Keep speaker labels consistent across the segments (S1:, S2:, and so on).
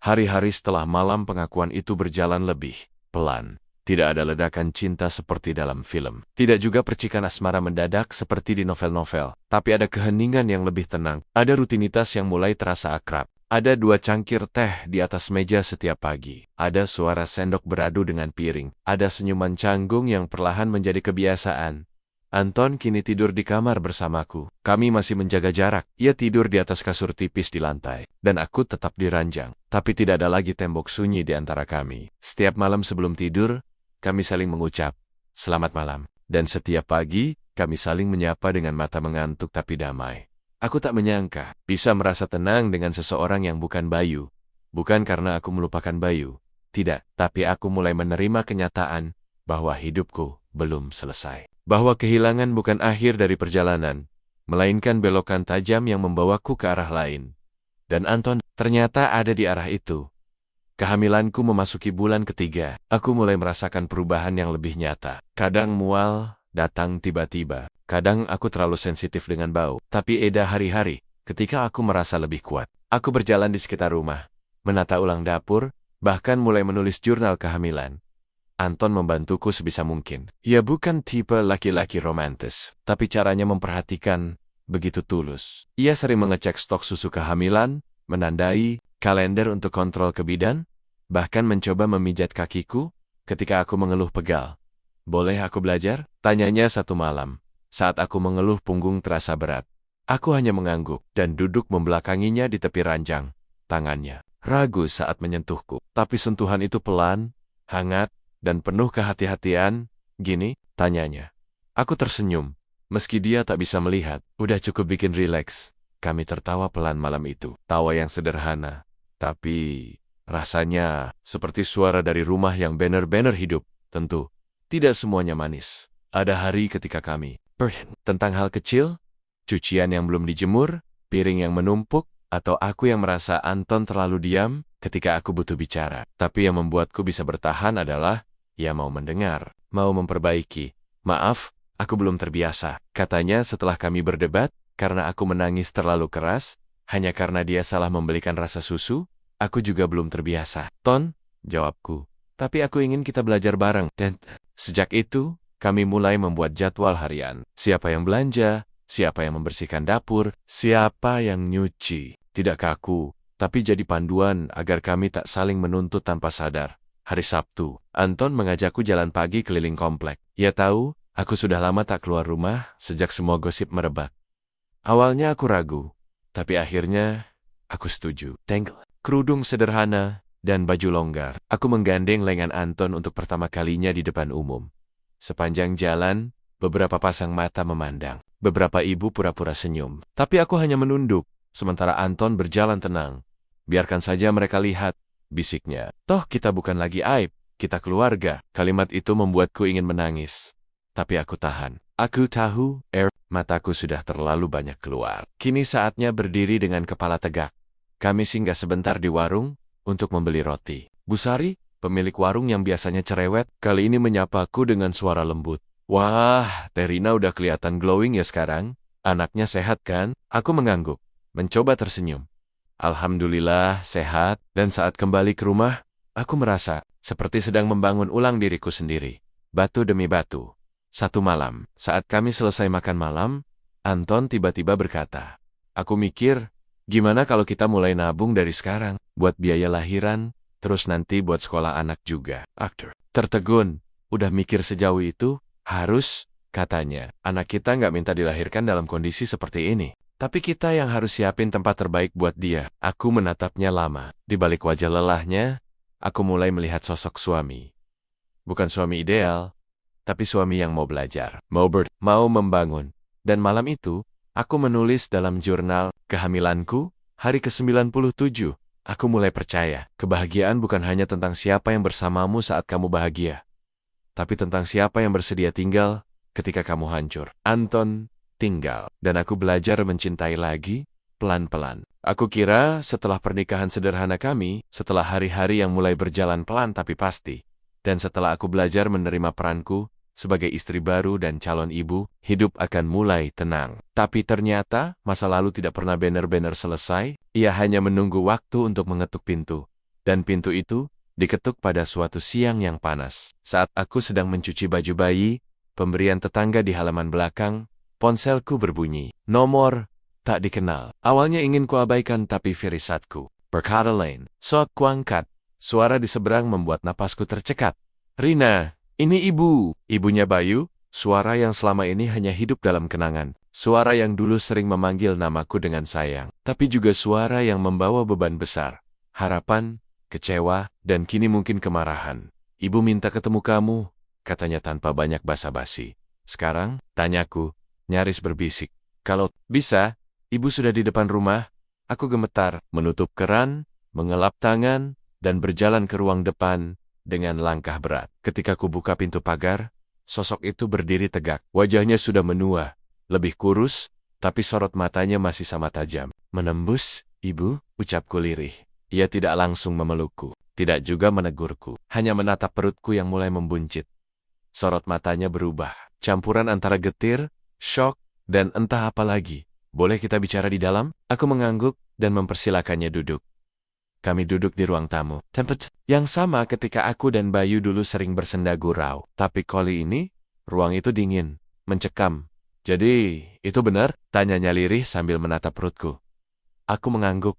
S1: Hari-hari setelah malam pengakuan itu berjalan lebih pelan. Tidak ada ledakan cinta seperti dalam film. Tidak juga percikan asmara mendadak seperti di novel-novel. Tapi ada keheningan yang lebih tenang. Ada rutinitas yang mulai terasa akrab. Ada 2 cangkir teh di atas meja setiap pagi. Ada suara sendok beradu dengan piring. Ada senyuman canggung yang perlahan menjadi kebiasaan. Anton kini tidur di kamar bersamaku. Kami masih menjaga jarak. Ia tidur di atas kasur tipis di lantai. Dan aku tetap di ranjang. Tapi tidak ada lagi tembok sunyi di antara kami. Setiap malam sebelum tidur, kami saling mengucap, "Selamat malam." Dan setiap pagi, kami saling menyapa dengan mata mengantuk tapi damai. Aku tak menyangka bisa merasa tenang dengan seseorang yang bukan Bayu. Bukan karena aku melupakan Bayu. Tidak, tapi aku mulai menerima kenyataan bahwa hidupku belum selesai. Bahwa kehilangan bukan akhir dari perjalanan, melainkan belokan tajam yang membawaku ke arah lain. Dan Anton ternyata ada di arah itu. Kehamilanku memasuki bulan ketiga. Aku mulai merasakan perubahan yang lebih nyata. Kadang mual, datang tiba-tiba. Kadang aku terlalu sensitif dengan bau. Tapi ada hari-hari, ketika aku merasa lebih kuat. Aku berjalan di sekitar rumah, menata ulang dapur, bahkan mulai menulis jurnal kehamilan. Anton membantuku sebisa mungkin. Ia bukan tipe laki-laki romantis, tapi caranya memperhatikan begitu tulus. Ia sering mengecek stok susu kehamilan, menandai kalender untuk kontrol kebidan, bahkan mencoba memijat kakiku ketika aku mengeluh pegal. "Boleh aku belajar?" tanyanya satu malam. Saat aku mengeluh punggung terasa berat. Aku hanya mengangguk dan duduk membelakanginya di tepi ranjang. Tangannya ragu saat menyentuhku, tapi sentuhan itu pelan, hangat, dan penuh kehati-hatian. "Gini?" tanyanya. Aku tersenyum, meski dia tak bisa melihat. "Udah cukup bikin rileks." Kami tertawa pelan malam itu. Tawa yang sederhana, tapi rasanya seperti suara dari rumah yang benar-benar hidup. Tentu, tidak semuanya manis. Ada hari ketika kami tentang hal kecil, cucian yang belum dijemur, piring yang menumpuk, atau aku yang merasa Anton terlalu diam ketika aku butuh bicara. Tapi yang membuatku bisa bertahan adalah ia mau mendengar, mau memperbaiki. "Maaf, aku belum terbiasa," katanya setelah kami berdebat, karena aku menangis terlalu keras, hanya karena dia salah membelikan rasa susu. "Aku juga belum terbiasa, Ton," jawabku. "Tapi aku ingin kita belajar bareng." Dan sejak itu, kami mulai membuat jadwal harian. Siapa yang belanja, siapa yang membersihkan dapur, siapa yang nyuci. Tidak kaku, tapi jadi panduan agar kami tak saling menuntut tanpa sadar. Hari Sabtu, Anton mengajakku jalan pagi keliling komplek. Ia tahu, aku sudah lama tak keluar rumah sejak semua gosip merebak. Awalnya aku ragu, tapi akhirnya aku setuju. Kerudung sederhana dan baju longgar. Aku menggandeng lengan Anton untuk pertama kalinya di depan umum. Sepanjang jalan, beberapa pasang mata memandang. Beberapa ibu pura-pura senyum. Tapi aku hanya menunduk, sementara Anton berjalan tenang. "Biarkan saja mereka lihat," bisiknya. "Toh kita bukan lagi aib, kita keluarga." Kalimat itu membuatku ingin menangis. Tapi aku tahan. Aku tahu, mataku sudah terlalu banyak keluar. Kini saatnya berdiri dengan kepala tegak. Kami singgah sebentar di warung untuk membeli roti. Bu Sari, pemilik warung yang biasanya cerewet, kali ini menyapaku dengan suara lembut. "Wah, Teh Rina udah kelihatan glowing ya sekarang. Anaknya sehat kan?" Aku mengangguk, mencoba tersenyum. "Alhamdulillah, sehat." Dan saat kembali ke rumah, aku merasa seperti sedang membangun ulang diriku sendiri. Batu demi batu. Satu malam, saat kami selesai makan malam, Anton tiba-tiba berkata, "Aku mikir, gimana kalau kita mulai nabung dari sekarang, buat biaya lahiran, terus nanti buat sekolah anak juga." Tertegun, "Udah mikir sejauh itu?" "Harus," katanya. "Anak kita nggak minta dilahirkan dalam kondisi seperti ini. Tapi kita yang harus siapin tempat terbaik buat dia." Aku menatapnya lama. Di balik wajah lelahnya, aku mulai melihat sosok suami. Bukan suami ideal, tapi suami yang mau belajar, mau membangun. Dan malam itu, aku menulis dalam jurnal kehamilanku, hari ke-97. Aku mulai percaya, kebahagiaan bukan hanya tentang siapa yang bersamamu saat kamu bahagia, tapi tentang siapa yang bersedia tinggal ketika kamu hancur. Anton tinggal, dan aku belajar mencintai lagi, pelan-pelan. Aku kira setelah pernikahan sederhana kami, setelah hari-hari yang mulai berjalan pelan tapi pasti, dan setelah aku belajar menerima peranku sebagai istri baru dan calon ibu, hidup akan mulai tenang. Tapi ternyata, masa lalu tidak pernah benar-benar selesai. Ia hanya menunggu waktu untuk mengetuk pintu. Dan pintu itu diketuk pada suatu siang yang panas. Saat aku sedang mencuci baju bayi, pemberian tetangga di halaman belakang, ponselku berbunyi. Nomor tak dikenal. Awalnya ingin kuabaikan tapi firasatku berkata lain. Saat kuangkat, suara di seberang membuat napasku tercekat. Rina, ini ibu. Ibunya Bayu, suara yang selama ini hanya hidup dalam kenangan. Suara yang dulu sering memanggil namaku dengan sayang. Tapi juga suara yang membawa beban besar. Harapan, kecewa, dan kini mungkin kemarahan. Ibu minta ketemu kamu, katanya tanpa banyak basa-basi. Sekarang, tanyaku, nyaris berbisik. Kalau bisa, ibu sudah di depan rumah. Aku gemetar, menutup keran, mengelap tangan, dan berjalan ke ruang depan dengan langkah berat. Ketika ku buka pintu pagar, sosok itu berdiri tegak. Wajahnya sudah menua, lebih kurus, tapi sorot matanya masih sama tajam. Menembus, ibu, ucapku lirih. Ia tidak langsung memelukku, tidak juga menegurku, hanya menatap perutku yang mulai membuncit. Sorot matanya berubah, campuran antara getir, syok, dan entah apa lagi. Boleh kita bicara di dalam? Aku mengangguk dan mempersilakannya duduk. Kami duduk di ruang tamu, tempat yang sama ketika aku dan Bayu dulu sering bersenda gurau. Tapi kali ini, ruang itu dingin, mencekam. Jadi, itu benar? Tanyanya lirih sambil menatap perutku. Aku mengangguk.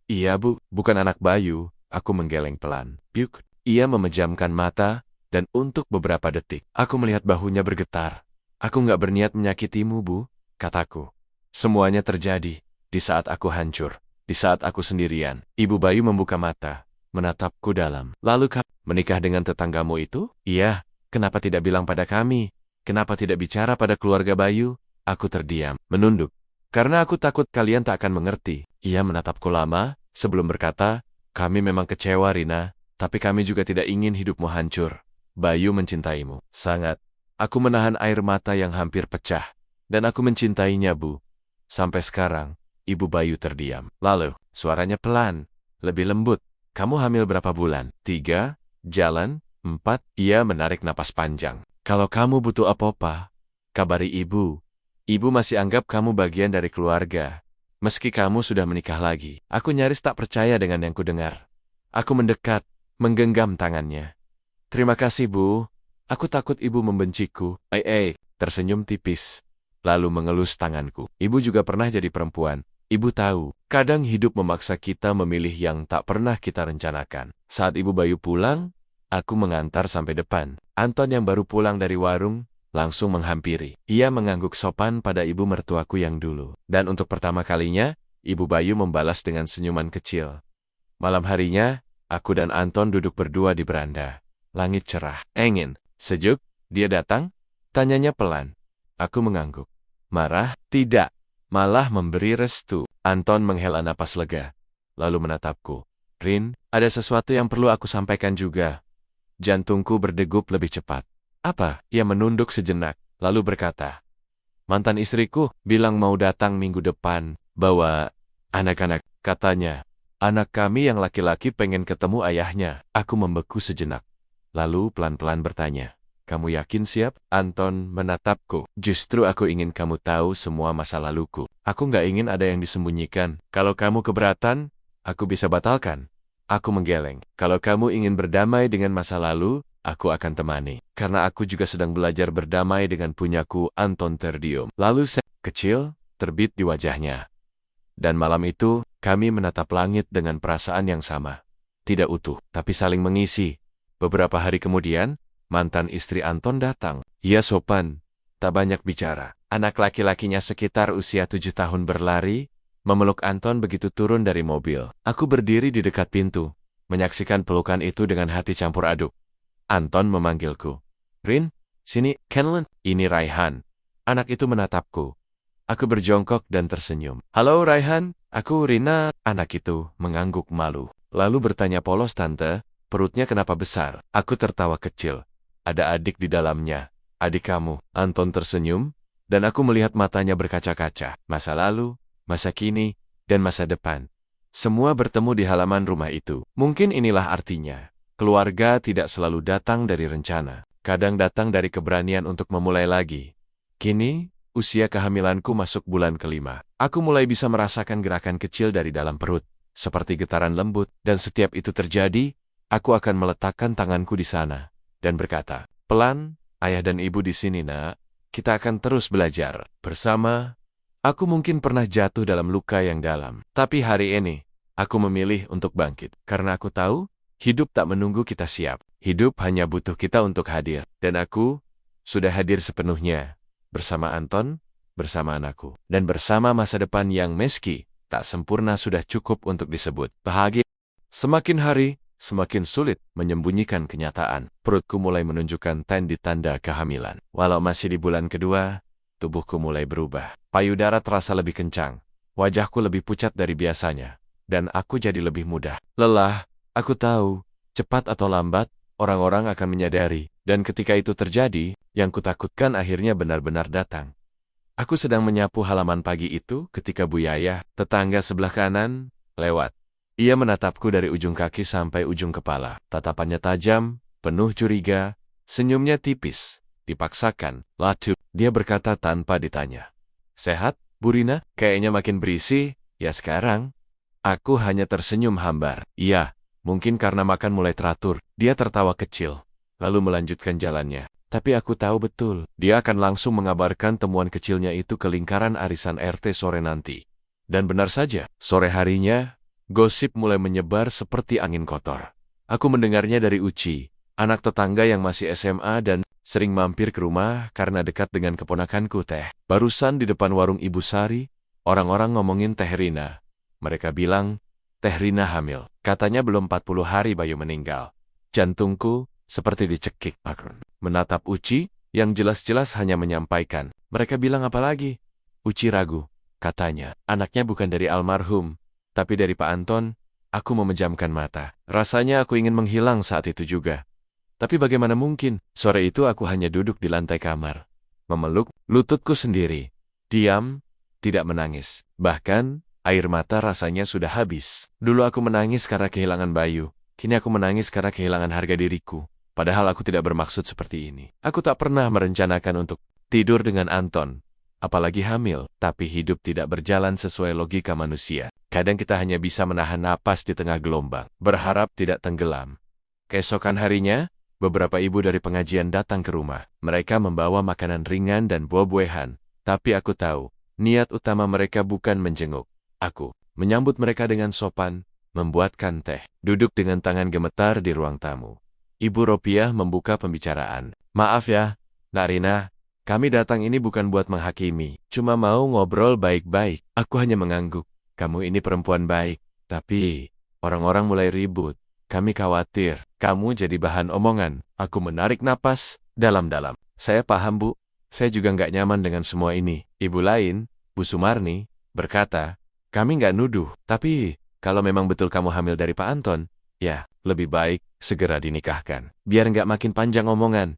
S1: Iya bu, bukan anak Bayu. Aku menggeleng pelan. Piuk. Ia memejamkan mata, dan untuk beberapa detik, aku melihat bahunya bergetar. Aku nggak berniat menyakitimu bu, kataku. Semuanya terjadi di saat aku hancur, di saat aku sendirian. Ibu Bayu membuka mata, menatapku dalam. Lalu kamu menikah dengan tetanggamu itu? Iya, kenapa tidak bilang pada kami? Kenapa tidak bicara pada keluarga Bayu? Aku terdiam, menunduk. Karena aku takut kalian tak akan mengerti. Ia menatapku lama, sebelum berkata, kami memang kecewa Rina, tapi kami juga tidak ingin hidupmu hancur. Bayu mencintaimu. Sangat. Aku menahan air mata yang hampir pecah. Dan aku mencintainya bu. Sampai sekarang, ibu Bayu terdiam. Lalu, suaranya pelan, lebih lembut. Kamu hamil berapa bulan? 3, jalan, 4. Ia menarik napas panjang. Kalau kamu butuh apa-apa, kabari ibu. Ibu masih anggap kamu bagian dari keluarga. Meski kamu sudah menikah lagi. Aku nyaris tak percaya dengan yang kudengar. Aku mendekat, menggenggam tangannya. Terima kasih bu. Aku takut ibu membenciku. Tersenyum tipis. Lalu mengelus tanganku. Ibu juga pernah jadi perempuan. Ibu tahu, kadang hidup memaksa kita memilih yang tak pernah kita rencanakan. Saat ibu Bayu pulang, aku mengantar sampai depan. Anton yang baru pulang dari warung, langsung menghampiri. Ia mengangguk sopan pada ibu mertuaku yang dulu. Dan untuk pertama kalinya, ibu Bayu membalas dengan senyuman kecil. Malam harinya, aku dan Anton duduk berdua di beranda. Langit cerah. Engin, sejuk, dia datang? Tanyanya pelan. Aku mengangguk. Marah? Tidak. Malah memberi restu. Anton menghela napas lega. Lalu menatapku. Rin, ada sesuatu yang perlu aku sampaikan juga. Jantungku berdegup lebih cepat. Apa? Ia menunduk sejenak, lalu berkata. Mantan istriku bilang mau datang minggu depan, bawa anak-anak, katanya. Anak kami yang laki-laki pengen ketemu ayahnya. Aku membeku sejenak. Lalu pelan-pelan bertanya. Kamu yakin siap? Anton menatapku. Justru aku ingin kamu tahu semua masa laluku. Aku nggak ingin ada yang disembunyikan. Kalau kamu keberatan, aku bisa batalkan. Aku menggeleng. Kalau kamu ingin berdamai dengan masa lalu, aku akan temani. Karena aku juga sedang belajar berdamai dengan punyaku. Anton terdiam. Lalu kecil, terbit di wajahnya. Dan malam itu, kami menatap langit dengan perasaan yang sama. Tidak utuh, tapi saling mengisi. Beberapa hari kemudian, mantan istri Anton datang. Ia sopan, tak banyak bicara. Anak laki-lakinya sekitar usia 7 tahun berlari, memeluk Anton begitu turun dari mobil. Aku berdiri di dekat pintu, menyaksikan pelukan itu dengan hati campur aduk. Anton memanggilku. Rin, sini, Kenlan. Ini Raihan. Anak itu menatapku. Aku berjongkok dan tersenyum. Halo Raihan, aku Rina. Anak itu mengangguk malu. Lalu bertanya polos, tante, perutnya kenapa besar? Aku tertawa kecil. Ada adik di dalamnya. Adik kamu. Anton tersenyum, dan aku melihat matanya berkaca-kaca. Masa lalu, masa kini, dan masa depan. Semua bertemu di halaman rumah itu. Mungkin inilah artinya. Keluarga tidak selalu datang dari rencana. Kadang datang dari keberanian untuk memulai lagi. Kini, usia kehamilanku masuk bulan kelima. Aku mulai bisa merasakan gerakan kecil dari dalam perut. seperti getaran lembut, dan setiap itu terjadi, aku akan meletakkan tanganku di sana dan berkata, "Pelan, ayah dan ibu di sini, Nak. Kita akan terus belajar bersama." Aku mungkin pernah jatuh dalam luka yang dalam, tapi hari ini aku memilih untuk bangkit karena aku tahu hidup tak menunggu kita siap. Hidup hanya butuh kita untuk hadir, dan aku sudah hadir sepenuhnya bersama Anton, bersama anakku, dan bersama masa depan yang meski tak sempurna sudah cukup untuk disebut bahagia. Semakin hari, semakin sulit menyembunyikan kenyataan. Perutku mulai menunjukkan tanda kehamilan. Walau masih di bulan kedua, tubuhku mulai berubah. Payudara terasa lebih kencang, wajahku lebih pucat dari biasanya, dan aku jadi lebih mudah. Lelah, aku tahu, cepat atau lambat, orang-orang akan menyadari, dan ketika itu terjadi, yang kutakutkan akhirnya benar-benar datang. Aku sedang menyapu halaman pagi itu ketika Bu Yayah, tetangga sebelah kanan, lewat. Ia menatapku dari ujung kaki sampai ujung kepala. Tatapannya tajam, penuh curiga, senyumnya tipis, dipaksakan. Lalu, dia berkata tanpa ditanya. "Sehat, Bu Rina? Kayaknya makin berisi, ya sekarang?" Aku hanya tersenyum hambar. "Iya, mungkin karena makan mulai teratur." Dia tertawa kecil, lalu melanjutkan jalannya. Tapi aku tahu betul, dia akan langsung mengabarkan temuan kecilnya itu ke lingkaran arisan RT sore nanti. Dan benar saja, sore harinya, gosip mulai menyebar seperti angin kotor. Aku mendengarnya dari Uci, anak tetangga yang masih SMA dan sering mampir ke rumah karena dekat dengan keponakanku Teh. Barusan di depan warung Ibu Sari, orang-orang ngomongin Teh Rina. Mereka bilang, Teh Rina hamil. Katanya belum 40 hari Bayu meninggal. Jantungku seperti dicekik. Aku menatap Uci, yang jelas-jelas hanya menyampaikan. Mereka bilang apa lagi? Uci ragu. Katanya, anaknya bukan dari almarhum, tapi dari Pak Anton. Aku memejamkan mata. Rasanya aku ingin menghilang saat itu juga. Tapi bagaimana mungkin? Sore itu aku hanya duduk di lantai kamar, memeluk lututku sendiri. Diam, tidak menangis. Bahkan, air mata rasanya sudah habis. Dulu aku menangis karena kehilangan Bayu. Kini aku menangis karena kehilangan harga diriku. Padahal aku tidak bermaksud seperti ini. Aku tak pernah merencanakan untuk tidur dengan Anton, apalagi hamil. Tapi hidup tidak berjalan sesuai logika manusia. Kadang kita hanya bisa menahan napas di tengah gelombang, berharap tidak tenggelam. Keesokan harinya, beberapa ibu dari pengajian datang ke rumah. Mereka membawa makanan ringan dan buah-buahan. Tapi aku tahu, niat utama mereka bukan menjenguk. Aku menyambut mereka dengan sopan, membuatkan teh, duduk dengan tangan gemetar di ruang tamu. Ibu Ropiah membuka pembicaraan. "Maaf ya, Nak Rina, kami datang ini bukan buat menghakimi, cuma mau ngobrol baik-baik." Aku hanya mengangguk. "Kamu ini perempuan baik, tapi orang-orang mulai ribut. Kami khawatir kamu jadi bahan omongan." Aku menarik napas dalam-dalam. "Saya paham, Bu. Saya juga nggak nyaman dengan semua ini." Ibu lain, Bu Sumarni, berkata, "Kami nggak nuduh, tapi kalau memang betul kamu hamil dari Pak Anton, ya, lebih baik segera dinikahkan. Biar nggak makin panjang omongan."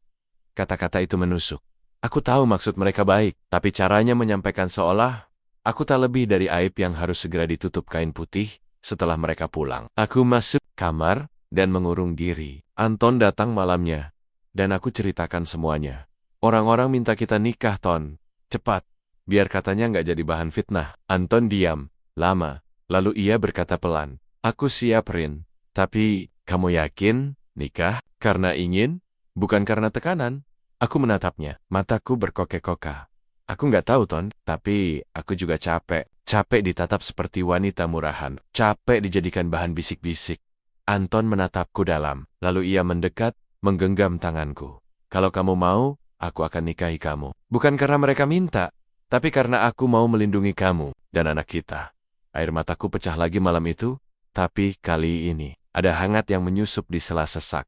S1: Kata-kata itu menusuk. Aku tahu maksud mereka baik, tapi caranya menyampaikan seolah aku tak lebih dari aib yang harus segera ditutup kain putih setelah mereka pulang. Aku masuk kamar dan mengurung diri. Anton datang malamnya, dan aku ceritakan semuanya. "Orang-orang minta kita nikah, Ton. Cepat, biar katanya nggak jadi bahan fitnah." Anton diam lama, lalu ia berkata pelan, "Aku siap, Rin. Tapi, kamu yakin nikah karena ingin, bukan karena tekanan?" Aku menatapnya, mataku berkokek-kokah. "Aku nggak tahu, Ton, tapi aku juga capek. Capek ditatap seperti wanita murahan. Capek dijadikan bahan bisik-bisik." Anton menatapku dalam, lalu ia mendekat, menggenggam tanganku. "Kalau kamu mau, aku akan nikahi kamu. Bukan karena mereka minta, tapi karena aku mau melindungi kamu dan anak kita." Air mataku pecah lagi malam itu, tapi kali ini ada hangat yang menyusup di sela sesak.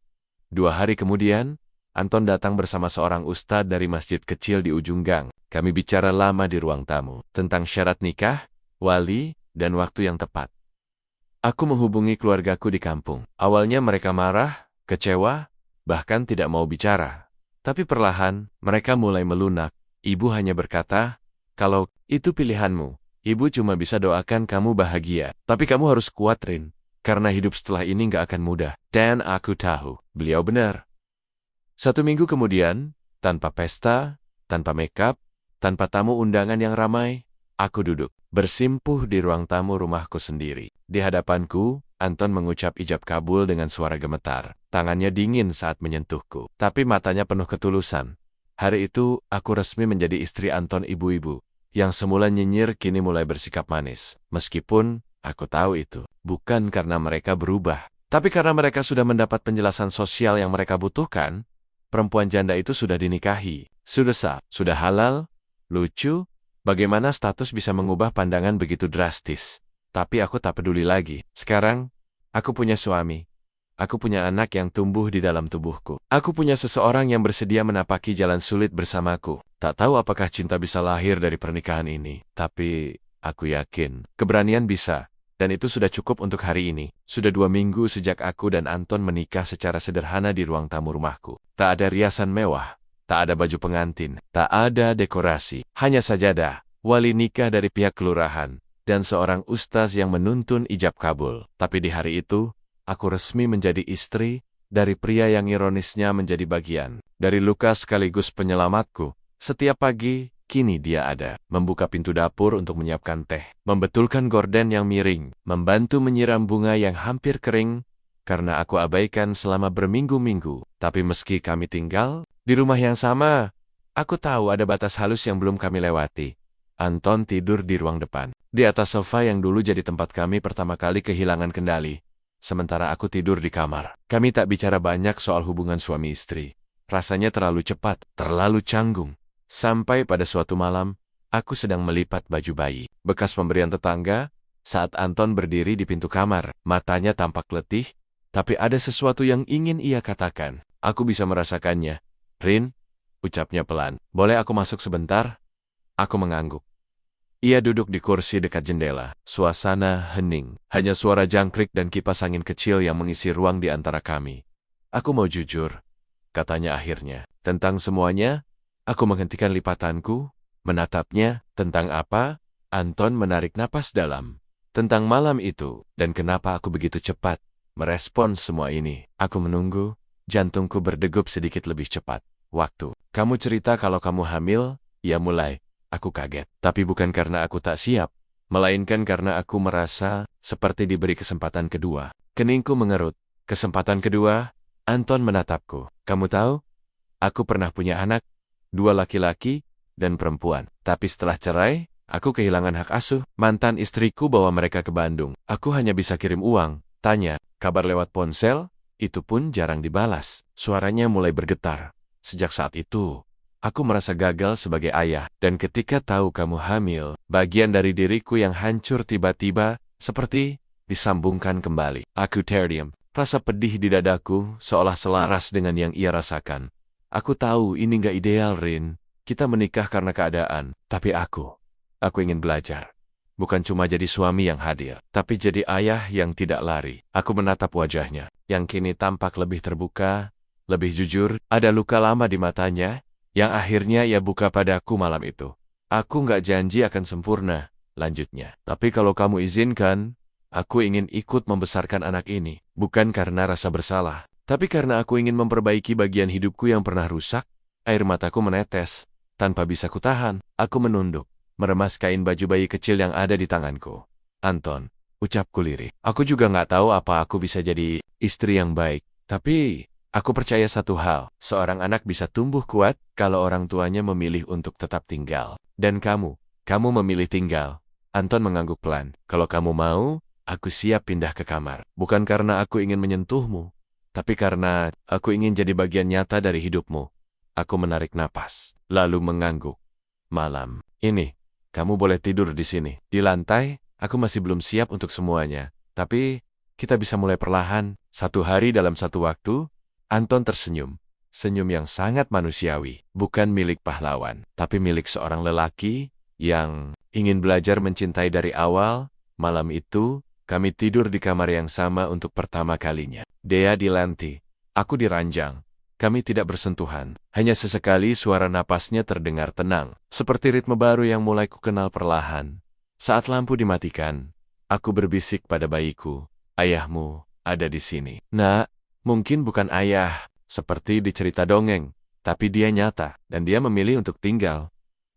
S1: 2 hari kemudian, Anton datang bersama seorang ustadz dari masjid kecil di ujung gang. Kami bicara lama di ruang tamu, tentang syarat nikah, wali, dan waktu yang tepat. Aku menghubungi keluargaku di kampung. Awalnya mereka marah, kecewa, bahkan tidak mau bicara. Tapi perlahan, mereka mulai melunak. Ibu hanya berkata, "Kalau itu pilihanmu, Ibu cuma bisa doakan kamu bahagia. Tapi kamu harus kuat, Rin. Karena hidup setelah ini nggak akan mudah." Dan aku tahu, beliau benar. 1 minggu kemudian, tanpa pesta, tanpa makeup, tanpa tamu undangan yang ramai, Aku duduk, bersimpuh di ruang tamu rumahku sendiri. Di hadapanku, Anton mengucap ijab kabul dengan suara gemetar. Tangannya dingin saat menyentuhku, tapi matanya penuh ketulusan. Hari itu, aku resmi menjadi istri Anton ibu-ibu. Yang semula nyinyir kini mulai bersikap manis. Meskipun, aku tahu itu bukan karena mereka berubah, tapi karena mereka sudah mendapat penjelasan sosial yang mereka butuhkan. Perempuan janda itu sudah dinikahi, sudah sah, sudah halal. Lucu, bagaimana status bisa mengubah pandangan begitu drastis. Tapi aku tak peduli lagi. Sekarang, aku punya suami. Aku punya anak yang tumbuh di dalam tubuhku. Aku punya seseorang yang bersedia menapaki jalan sulit bersamaku. Tak tahu apakah cinta bisa lahir dari pernikahan ini. Tapi, aku yakin, keberanian bisa. Dan itu sudah cukup untuk hari ini. Sudah 2 minggu sejak aku dan Anton menikah secara sederhana di ruang tamu rumahku. Tak ada riasan mewah. Tak ada baju pengantin. Tak ada dekorasi. Hanya sajadah, wali nikah dari pihak kelurahan, dan seorang ustaz yang menuntun ijab kabul. Tapi di hari itu, aku resmi menjadi istri dari pria yang ironisnya menjadi bagian dari luka sekaligus penyelamatku. Setiap pagi, kini dia ada, membuka pintu dapur untuk menyiapkan teh, membetulkan gorden yang miring, membantu menyiram bunga yang hampir kering, karena aku abaikan selama berminggu-minggu. Tapi meski kami tinggal di rumah yang sama, aku tahu ada batas halus yang belum kami lewati. Anton tidur di ruang depan, di atas sofa yang dulu jadi tempat kami pertama kali kehilangan kendali. Sementara aku tidur di kamar. Kami tak bicara banyak soal hubungan suami istri. Rasanya terlalu cepat, terlalu canggung. Sampai pada suatu malam, aku sedang melipat baju bayi, bekas pemberian tetangga, saat Anton berdiri di pintu kamar. Matanya tampak letih, tapi ada sesuatu yang ingin ia katakan. Aku bisa merasakannya. Rin, ucapnya pelan. Boleh aku masuk sebentar? Aku mengangguk. Ia duduk di kursi dekat jendela. Suasana hening. Hanya suara jangkrik dan kipas angin kecil yang mengisi ruang di antara kami. Aku mau jujur, katanya akhirnya. Tentang semuanya, aku menghentikan lipatanku, menatapnya. Tentang apa? Anton menarik napas dalam. Tentang malam itu, dan kenapa aku begitu cepat merespons semua ini. Aku menunggu, jantungku berdegup sedikit lebih cepat. Waktu kamu cerita kalau kamu hamil, ia mulai. Aku kaget, tapi bukan karena aku tak siap, melainkan karena aku merasa seperti diberi kesempatan kedua. Keningku mengerut. Kesempatan kedua? Anton menatapku. Kamu tahu, aku pernah punya anak, 2 laki-laki dan perempuan. Tapi setelah cerai, aku kehilangan hak asuh. Mantan istriku bawa mereka ke Bandung. Aku hanya bisa kirim uang, tanya, kabar lewat ponsel, itu pun jarang dibalas. Suaranya mulai bergetar. Sejak saat itu, aku merasa gagal sebagai ayah, dan ketika tahu kamu hamil, bagian dari diriku yang hancur tiba-tiba, seperti disambungkan kembali. Aku terdiam, rasa pedih di dadaku, seolah selaras dengan yang ia rasakan. Aku tahu ini gak ideal, Rin. Kita menikah karena keadaan, tapi aku ingin belajar. Bukan cuma jadi suami yang hadir, tapi jadi ayah yang tidak lari. Aku menatap wajahnya, yang kini tampak lebih terbuka, lebih jujur. Ada luka lama di matanya, yang akhirnya ia buka padaku malam itu. Aku nggak janji akan sempurna, lanjutnya. Tapi kalau kamu izinkan, aku ingin ikut membesarkan anak ini. Bukan karena rasa bersalah, tapi karena aku ingin memperbaiki bagian hidupku yang pernah rusak. Air mataku menetes. Tanpa bisa kutahan, aku menunduk, meremas kain baju bayi kecil yang ada di tanganku. Anton, ucapku lirih. Aku juga nggak tahu apa aku bisa jadi istri yang baik. Tapi aku percaya satu hal, seorang anak bisa tumbuh kuat kalau orang tuanya memilih untuk tetap tinggal. Dan kamu memilih tinggal. Anton mengangguk pelan. Kalau kamu mau, aku siap pindah ke kamar. Bukan karena aku ingin menyentuhmu, tapi karena aku ingin jadi bagian nyata dari hidupmu. Aku menarik napas, lalu mengangguk. Malam ini, kamu boleh tidur di sini. Di lantai, aku masih belum siap untuk semuanya. Tapi, kita bisa mulai perlahan. 1 hari dalam 1 waktu. Anton tersenyum. Senyum yang sangat manusiawi. Bukan milik pahlawan, tapi milik seorang lelaki yang ingin belajar mencintai dari awal. Malam itu, kami tidur di kamar yang sama untuk pertama kalinya. Dia di lantai, aku di ranjang. Kami tidak bersentuhan. Hanya sesekali suara napasnya terdengar tenang, seperti ritme baru yang mulai kukenal perlahan. Saat lampu dimatikan, aku berbisik pada bayiku, ayahmu ada di sini. Nak, mungkin bukan ayah, seperti di cerita dongeng, tapi dia nyata, dan dia memilih untuk tinggal.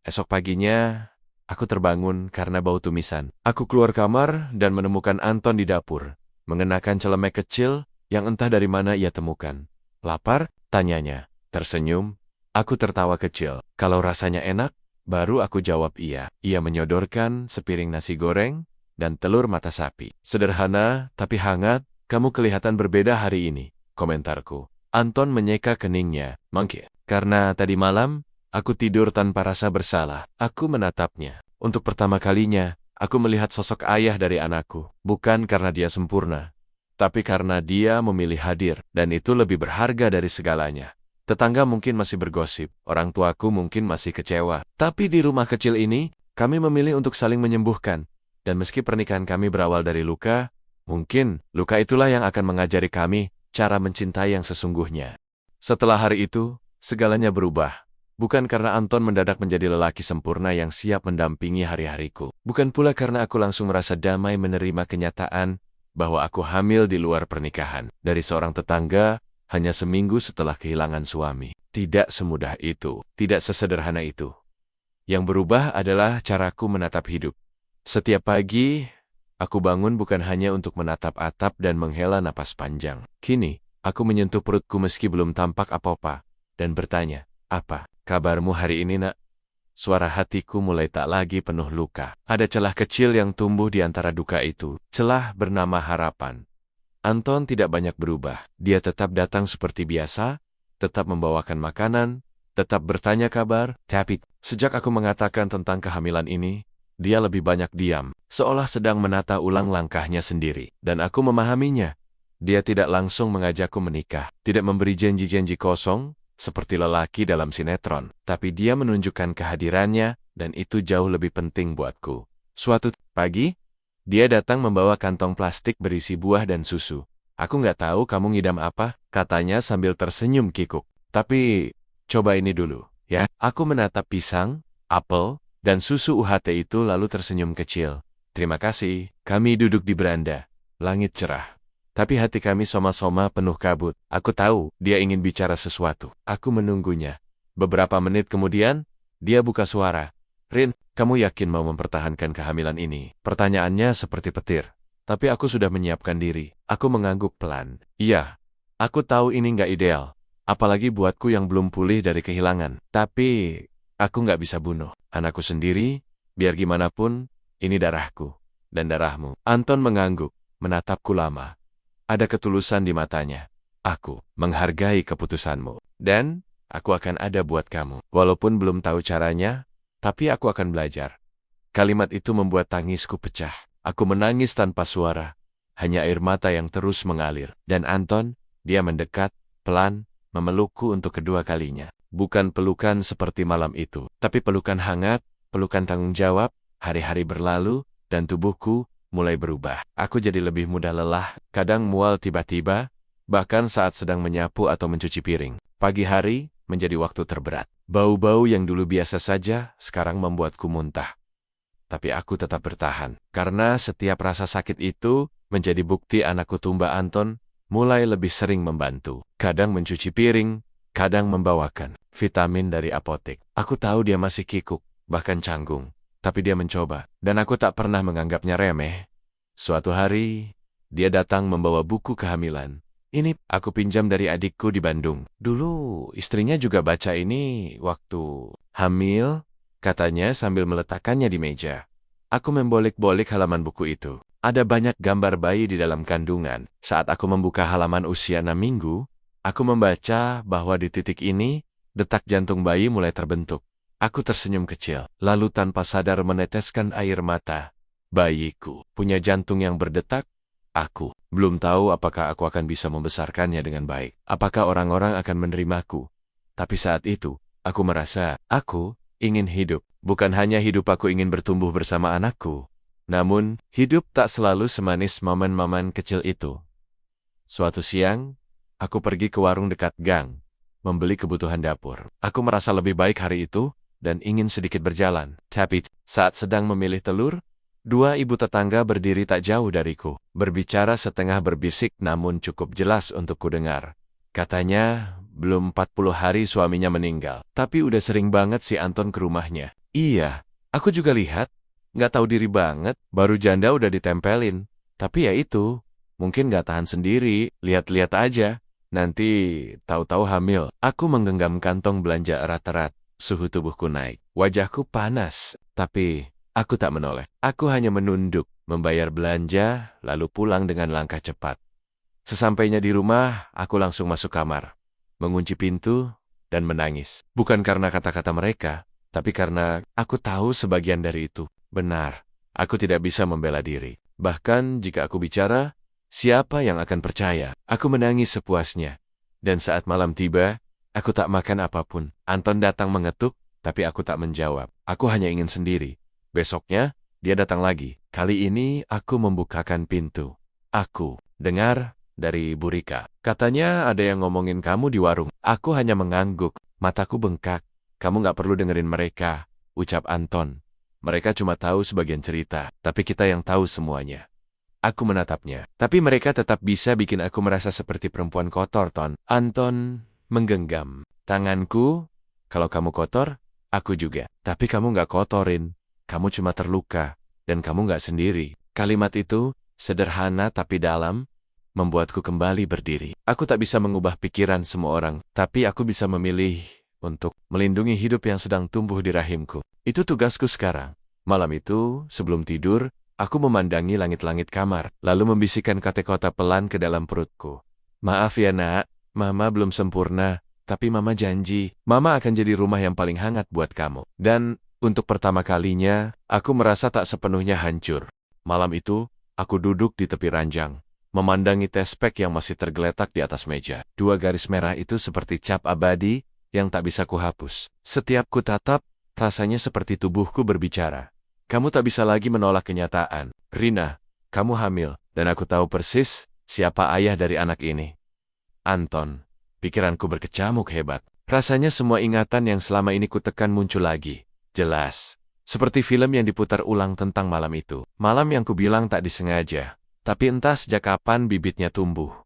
S1: Esok paginya, Aku terbangun karena bau tumisan. Aku keluar kamar dan menemukan Anton di dapur, mengenakan celemek kecil yang entah dari mana ia temukan. Lapar? Tanyanya. Tersenyum. Aku tertawa kecil. Kalau rasanya enak, baru aku jawab iya. Ia menyodorkan sepiring nasi goreng dan telur mata sapi. Sederhana, tapi hangat. Kamu kelihatan berbeda hari ini, komentarku. Anton menyeka keningnya. Mungkin karena tadi malam, aku tidur tanpa rasa bersalah. Aku menatapnya. Untuk pertama kalinya, aku melihat sosok ayah dari anakku. Bukan karena dia sempurna, tapi karena dia memilih hadir, dan itu lebih berharga dari segalanya. Tetangga mungkin masih bergosip, orang tuaku mungkin masih kecewa. Tapi di rumah kecil ini, kami memilih untuk saling menyembuhkan. Dan meski pernikahan kami berawal dari luka, mungkin luka itulah yang akan mengajari kami cara mencintai yang sesungguhnya. Setelah hari itu, segalanya berubah. Bukan karena Anton mendadak menjadi lelaki sempurna yang siap mendampingi hari-hariku. Bukan pula karena aku langsung merasa damai menerima kenyataan bahwa aku hamil di luar pernikahan dari seorang tetangga hanya seminggu setelah kehilangan suami. Tidak semudah itu, tidak sesederhana itu. Yang berubah adalah caraku menatap hidup. Setiap pagi, aku bangun bukan hanya untuk menatap atap dan menghela napas panjang. Kini, aku menyentuh perutku meski belum tampak apa-apa, dan bertanya, apa kabarmu hari ini, nak? Suara hatiku mulai tak lagi penuh luka. Ada celah kecil yang tumbuh di antara duka itu, celah bernama harapan. Anton tidak banyak berubah. Dia tetap datang seperti biasa, tetap membawakan makanan, tetap bertanya kabar. Tapi, sejak aku mengatakan tentang kehamilan ini, dia lebih banyak diam, seolah sedang menata ulang langkahnya sendiri. Dan aku memahaminya. Dia tidak langsung mengajakku menikah, tidak memberi janji-janji kosong, seperti lelaki dalam sinetron. Tapi dia menunjukkan kehadirannya, dan itu jauh lebih penting buatku. Suatu pagi, dia datang membawa kantong plastik berisi buah dan susu. Aku nggak tahu kamu ngidam apa, katanya sambil tersenyum kikuk. Tapi, coba ini dulu, ya. Aku menatap pisang, apel, dan susu UHT itu lalu tersenyum kecil. Terima kasih. Kami duduk di beranda. Langit cerah. Tapi hati kami sama-sama penuh kabut. Aku tahu dia ingin bicara sesuatu. Aku menunggunya. Beberapa menit kemudian, dia buka suara. Rin, kamu yakin mau mempertahankan kehamilan ini? Pertanyaannya seperti petir. Tapi aku sudah menyiapkan diri. Aku mengangguk pelan. Iya, aku tahu ini nggak ideal. Apalagi buatku yang belum pulih dari kehilangan. Tapi, aku nggak bisa bunuh anakku sendiri. Biar gimana pun, ini darahku. Dan darahmu. Anton mengangguk, menatapku lama. Ada ketulusan di matanya. Aku menghargai keputusanmu. Dan, aku akan ada buat kamu. Walaupun belum tahu caranya, tapi aku akan belajar. Kalimat itu membuat tangisku pecah. Aku menangis tanpa suara. Hanya air mata yang terus mengalir. Dan Anton, dia mendekat, pelan, memelukku untuk kedua kalinya. Bukan pelukan seperti malam itu, tapi pelukan hangat, pelukan tanggung jawab. Hari-hari berlalu, dan tubuhku mulai berubah. Aku jadi lebih mudah lelah, kadang mual tiba-tiba, bahkan saat sedang menyapu atau mencuci piring. Pagi hari menjadi waktu terberat. Bau-bau yang dulu biasa saja, sekarang membuatku muntah. Tapi aku tetap bertahan, karena setiap rasa sakit itu menjadi bukti anakku Tumba Anton mulai lebih sering membantu. Kadang mencuci piring, kadang membawakan vitamin dari apotek. Aku tahu dia masih kikuk, bahkan canggung. Tapi dia mencoba, dan aku tak pernah menganggapnya remeh. Suatu hari, dia datang membawa buku kehamilan. Ini aku pinjam dari adikku di Bandung. Dulu istrinya juga baca ini waktu hamil, katanya sambil meletakkannya di meja. Aku membolak-balik halaman buku itu. Ada banyak gambar bayi di dalam kandungan. Saat aku membuka halaman usia 6 minggu, aku membaca bahwa di titik ini, detak jantung bayi mulai terbentuk. Aku tersenyum kecil, lalu tanpa sadar meneteskan air mata. Bayiku punya jantung yang berdetak. Aku belum tahu apakah aku akan bisa membesarkannya dengan baik. Apakah orang-orang akan menerimaku. Tapi saat itu, aku merasa aku ingin hidup. Bukan hanya hidup aku ingin bertumbuh bersama anakku. Namun, hidup tak selalu semanis momen-momen kecil itu. Suatu siang, aku pergi ke warung dekat gang, membeli kebutuhan dapur. Aku merasa lebih baik hari itu, dan ingin sedikit berjalan. Tapi, saat sedang memilih telur, dua ibu tetangga berdiri tak jauh dariku, berbicara setengah berbisik namun cukup jelas untuk kudengar. Katanya, belum 40 hari suaminya meninggal, tapi udah sering banget si Anton ke rumahnya. Iya, Aku juga lihat, nggak tahu diri banget, baru janda udah ditempelin. Tapi ya itu, mungkin nggak tahan sendiri, lihat-lihat aja. Nanti tahu-tahu hamil. Aku menggenggam kantong belanja erat-erat. Suhu tubuhku naik. Wajahku panas, tapi aku tak menoleh. Aku hanya menunduk, membayar belanja, lalu pulang dengan langkah cepat. Sesampainya di rumah, aku langsung masuk kamar, mengunci pintu, dan menangis. Bukan karena kata-kata mereka, tapi karena aku tahu sebagian dari itu benar. Aku tidak bisa membela diri. Bahkan jika aku bicara, siapa yang akan percaya? Aku menangis sepuasnya. Dan saat malam tiba, aku tak makan apapun. Anton datang mengetuk, tapi aku tak menjawab. Aku hanya ingin sendiri. Besoknya, dia datang lagi. Kali ini, aku membukakan pintu. Aku dengar dari Ibu Rika. Katanya ada yang ngomongin kamu di warung. Aku hanya mengangguk. Mataku bengkak. Kamu nggak perlu dengerin mereka, ucap Anton. Mereka cuma tahu sebagian cerita, tapi kita yang tahu semuanya. Aku menatapnya. Tapi mereka tetap bisa bikin aku merasa seperti perempuan kotor, Ton. Anton menggenggam tanganku. Kalau kamu kotor, aku juga. Tapi kamu nggak kotorin. Kamu cuma terluka. Dan kamu nggak sendiri. Kalimat itu, sederhana tapi dalam, membuatku kembali berdiri. Aku tak bisa mengubah pikiran semua orang, tapi aku bisa memilih untuk melindungi hidup yang sedang tumbuh di rahimku. Itu tugasku sekarang. Malam itu, sebelum tidur, aku memandangi langit-langit kamar, lalu membisikkan kata-kata pelan ke dalam perutku. Maaf ya nak, Mama belum sempurna, tapi Mama janji, Mama akan jadi rumah yang paling hangat buat kamu. Dan, untuk pertama kalinya, aku merasa tak sepenuhnya hancur. Malam itu, aku duduk di tepi ranjang, memandangi tespek yang masih tergeletak di atas meja. 2 garis merah itu seperti cap abadi, yang tak bisa kuhapus. Setiap kutatap, rasanya seperti tubuhku berbicara. Kamu tak bisa lagi menolak kenyataan. Rina, kamu hamil, dan aku tahu persis siapa ayah dari anak ini. Anton, pikiranku berkecamuk hebat. Rasanya semua ingatan yang selama ini kutekan muncul lagi. Jelas, seperti film yang diputar ulang tentang malam itu. Malam yang kubilang tak disengaja, tapi entah sejak kapan bibitnya tumbuh.